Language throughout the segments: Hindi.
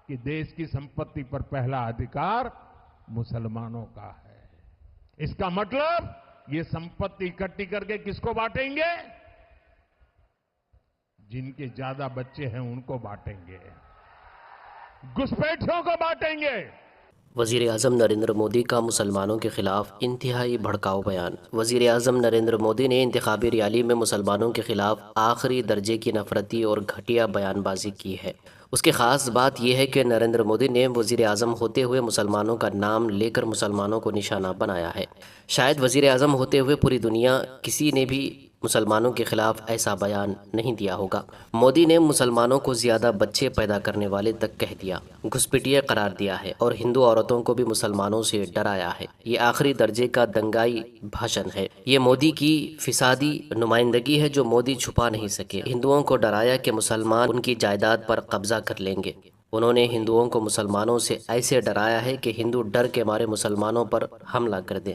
कि देश की संपत्ति पर पहला अधिकार मुसलमानों का है। इसका मतलब ये संपत्ति इकट्ठी करके किसको बांटेंगे? जिनके ज्यादा बच्चे हैं उनको बांटेंगे, घुसपैठियों को बांटेंगे। वज़ीर आज़म नरेंद्र मोदी का मुसलमानों के खिलाफ इंतहाई भड़काऊ बयान। वज़ीर आज़म नरेंद्र मोदी ने इंतखाबी रैली में मुसलमानों के खिलाफ आखिरी दर्जे की नफरती और घटिया बयानबाजी की है। उसकी ख़ास बात यह है कि नरेंद्र मोदी ने वज़ीर आज़म होते हुए मुसलमानों का नाम लेकर मुसलमानों को निशाना बनाया है। शायद वज़ीर आज़म होते हुए पूरी दुनिया किसी ने भी मुसलमानों के खिलाफ ऐसा बयान नहीं दिया होगा। मोदी ने मुसलमानों को ज़्यादा बच्चे पैदा करने वाले तक कह दिया, घुसपैठिया करार दिया है और हिंदू औरतों को भी मुसलमानों से डराया है। ये आखिरी दर्जे का दंगाई भाषण है। ये मोदी की फिसादी नुमाइंदगी है जो मोदी छुपा नहीं सके। हिंदुओं को डराया कि मुसलमान उनकी जायदाद पर कब्जा कर लेंगे। उन्होंने हिंदुओं को मुसलमानों से ऐसे डराया है कि हिंदू डर के मारे मुसलमानों पर हमला कर दें।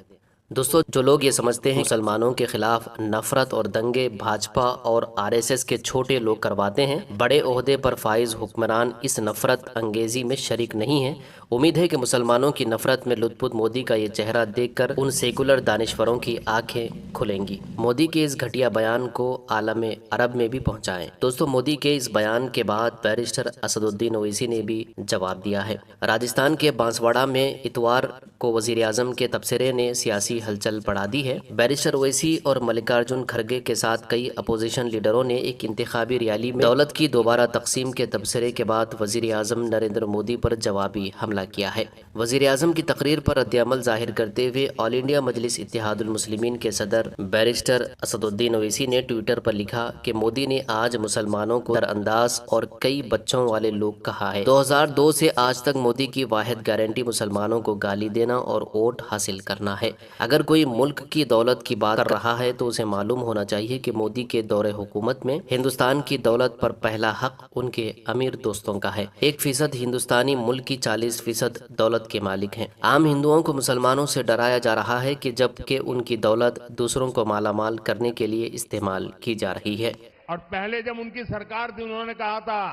दोस्तों, जो लोग ये समझते हैं मुसलमानों के खिलाफ नफरत और दंगे भाजपा और आरएसएस के छोटे लोग करवाते हैं, बड़े ओहदे पर फाइज हुक्मरान इस नफरत अंगेजी में शरीक नहीं है। उम्मीद है कि मुसलमानों की नफरत में लुत्फुत मोदी का ये चेहरा देखकर उन सेकुलर दानिश्वरों की आंखें खुलेंगी। मोदी के इस घटिया बयान को आलम अरब में भी पहुंचाएं। दोस्तों, मोदी के इस बयान के बाद बैरिस्टर असदुद्दीन ओवैसी ने भी जवाब दिया है। राजस्थान के बांसवाड़ा में इतवार को वजीर आजम के तबसरे ने सियासी हलचल बढ़ा दी है। बैरिस्टर ओवैसी और मल्लिकार्जुन खड़गे के साथ कई अपोजिशन लीडरों ने एक इंतखाबी रैली में दौलत की दोबारा तकसीम के तबसरे के बाद वजीर आजम नरेंद्र मोदी पर जवाबी हमला किया है। वजीर आजम की तकरीर पर रद्द-ए-अमल जाहिर करते हुए ऑल इंडिया मजलिस इत्तेहादुल मुस्लिमीन के सदर बैरिस्टर असदुद्दीन ओवैसी ने ट्विटर पर लिखा कि मोदी ने आज मुसलमानों को नजरअंदाज और कई बच्चों वाले लोग कहा है। 2002 से आज तक मोदी की वाहिद गारंटी मुसलमानों को गाली देना और वोट हासिल करना है। अगर कोई मुल्क की दौलत की बात कर रहा है तो उसे मालूम होना चाहिए कि मोदी के दौरे हुकूमत में हिंदुस्तान की दौलत पर पहला हक उनके अमीर दोस्तों का है। 1% हिंदुस्तानी मुल्क की 40% दौलत के मालिक हैं। आम हिंदुओं को मुसलमानों से डराया जा रहा है कि जबकि उनकी दौलत दूसरों को मालामाल करने के लिए इस्तेमाल की जा रही है। और पहले जब उनकी सरकार थी उन्होंने कहा था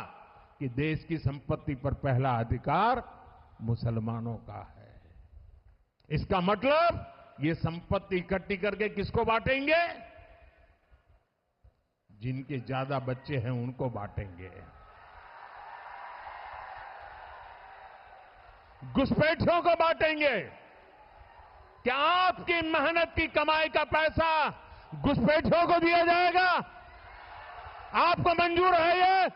कि देश की संपत्ति पर पहला अधिकार मुसलमानों का है। इसका मतलब ये संपत्ति इकट्ठी करके किसको बांटेंगे? जिनके ज्यादा बच्चे हैं उनको बांटेंगे, घुसपैठियों को बांटेंगे। क्या आपकी मेहनत की कमाई का पैसा घुसपैठियों को दिया जाएगा? आपको मंजूर है?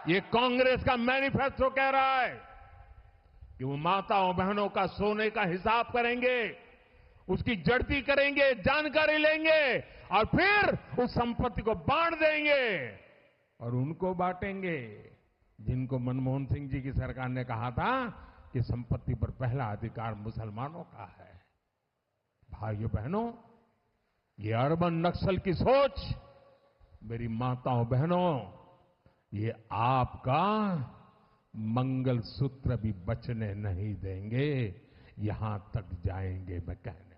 ये कांग्रेस का मैनिफेस्टो कह रहा है कि वो माताओं बहनों का सोने का हिसाब करेंगे, उसकी जड़ती करेंगे, जानकारी लेंगे और फिर उस संपत्ति को बांट देंगे और उनको बांटेंगे जिनको मनमोहन सिंह जी की सरकार ने कहा था कि संपत्ति पर पहला अधिकार मुसलमानों का है। भाइयों बहनों, ये अर्बन नक्सल की सोच, मेरी माताओं बहनों, ये आपका मंगलसूत्र भी बचने नहीं देंगे, यहां तक जाएंगे मैं कहने।